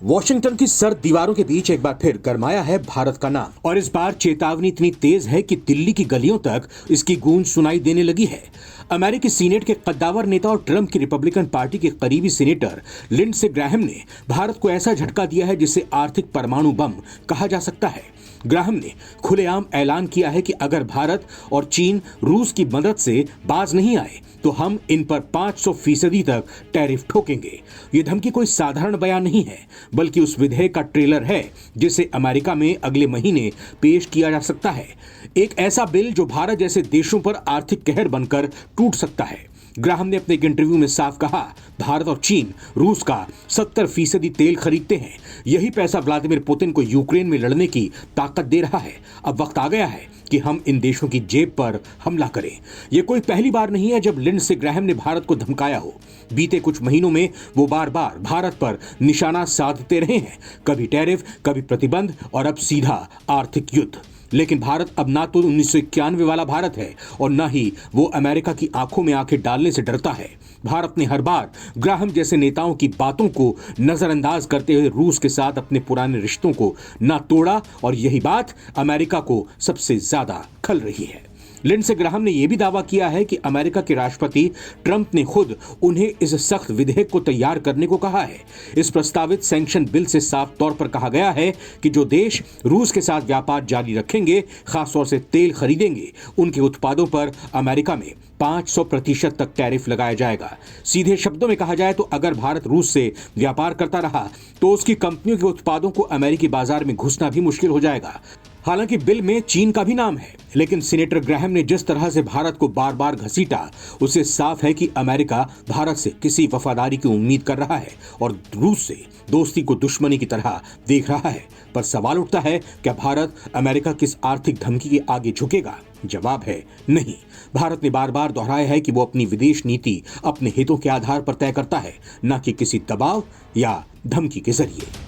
Washington की सर्द दीवारों के बीच एक बार फिर गरमाया है भारत का नाम, और इस बार चेतावनी इतनी तेज है कि दिल्ली की गलियों तक इसकी गूंज सुनाई देने लगी है। अमेरिकी सीनेट के कद्दावर नेता और ट्रंप की रिपब्लिकन पार्टी के करीबी सीनेटर लिंडसे ग्राहम ने भारत को ऐसा झटका दिया है जिसे आर्थिक परमाणु बम कहा जा सकता है। ग्राहम ने खुलेआम ऐलान किया है कि अगर भारत और चीन रूस की मदद से बाज नहीं आए तो हम इन पर 500% तक टैरिफ ठोकेंगे। ये धमकी कोई साधारण बयान नहीं है, बल्कि उस विधेयक का ट्रेलर है जिसे अमेरिका में अगले महीने पेश किया जा सकता है। एक ऐसा बिल जो भारत जैसे देशों पर आर्थिक कहर बनकर टूट सकता है। ग्राहम ने अपने एक इंटरव्यू में साफ कहा, भारत और चीन रूस का 70% तेल खरीदते हैं। यही पैसा व्लादिमीर पुतिन को यूक्रेन में लड़ने की ताकत दे रहा है। अब वक्त आ गया है कि हम इन देशों की जेब पर हमला करें। यह कोई पहली बार नहीं है जब लिंडसे ग्राहम ने भारत को धमकाया हो। बीते कुछ महीनों में वो बार बार भारत पर निशाना साधते रहे हैं, कभी टैरिफ, कभी प्रतिबंध और अब सीधा आर्थिक युद्ध। लेकिन भारत अब ना तो 1991 वाला भारत है और न ही वो अमेरिका की आंखों में आंखें डालने से डरता है। भारत ने हर बार ग्राहम जैसे नेताओं की बातों को नजरअंदाज करते हुए रूस के साथ अपने पुराने रिश्तों को ना तोड़ा, और यही बात अमेरिका को सबसे ज्यादा खल रही है। लिंडसे ग्राहम ने यह भी दावा किया है कि अमेरिका के राष्ट्रपति ट्रंप ने खुद उन्हें इस सख्त विधेयक को तैयार करने को कहा है। इस प्रस्तावित सैंक्शन बिल से साफ तौर पर कहा गया है कि जो देश रूस के साथ व्यापार जारी रखेंगे, खासतौर से तेल खरीदेंगे, उनके उत्पादों पर अमेरिका में 500% तक टैरिफ लगाया जाएगा। सीधे शब्दों में कहा जाए तो अगर भारत रूस से व्यापार करता रहा तो उसकी कंपनियों के उत्पादों को अमेरिकी बाजार में घुसना भी मुश्किल हो जाएगा। हालांकि बिल में चीन का भी नाम है, लेकिन सीनेटर ग्राहम ने जिस तरह से भारत को बार बार घसीटा, उससे साफ है कि अमेरिका भारत से किसी वफादारी की उम्मीद कर रहा है और रूस से दोस्ती को दुश्मनी की तरह देख रहा है। पर सवाल उठता है, क्या भारत अमेरिका की इस आर्थिक धमकी के आगे झुकेगा? जवाब है नहीं। भारत ने बार बार दोहराया है कि वो अपनी विदेश नीति अपने हितों के आधार पर तय करता है, न कि किसी दबाव या धमकी के जरिए।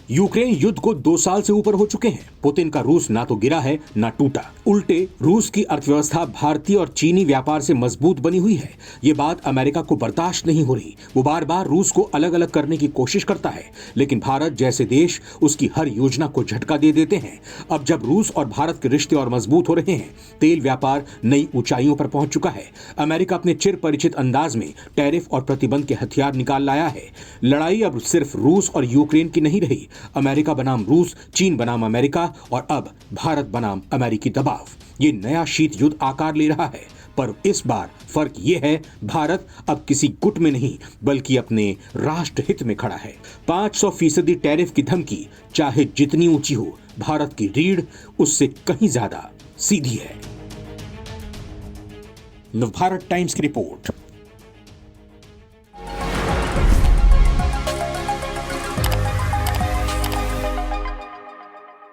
यूक्रेन युद्ध को 2 साल से ऊपर हो चुके हैं। पुतिन का रूस ना तो गिरा है ना टूटा। उल्टे रूस की अर्थव्यवस्था भारतीय और चीनी व्यापार से मजबूत बनी हुई है। ये बात अमेरिका को बर्दाश्त नहीं हो रही। वो बार बार रूस को अलग अलग करने की कोशिश करता है, लेकिन भारत जैसे देश उसकी हर योजना को झटका दे देते हैं। अब जब रूस और भारत के रिश्ते और मजबूत हो रहे हैं, तेल व्यापार नई ऊंचाइयों पर पहुंच चुका है। अमेरिका अपने चिर परिचित अंदाज में टैरिफ और प्रतिबंध के हथियार निकाल लाया है। लड़ाई अब सिर्फ रूस और यूक्रेन की नहीं रही। अमेरिका बनाम रूस, चीन बनाम अमेरिका और अब भारत बनाम अमेरिकी दबाव। ये नया शीत युद्ध आकार ले रहा है, पर इस बार फर्क ये है, भारत अब किसी गुट में नहीं बल्कि अपने राष्ट्र हित में खड़ा है। 500% टैरिफ की धमकी चाहे जितनी ऊंची हो, भारत की रीढ़ उससे कहीं ज्यादा सीधी है। नवभारत टाइम्स की रिपोर्ट।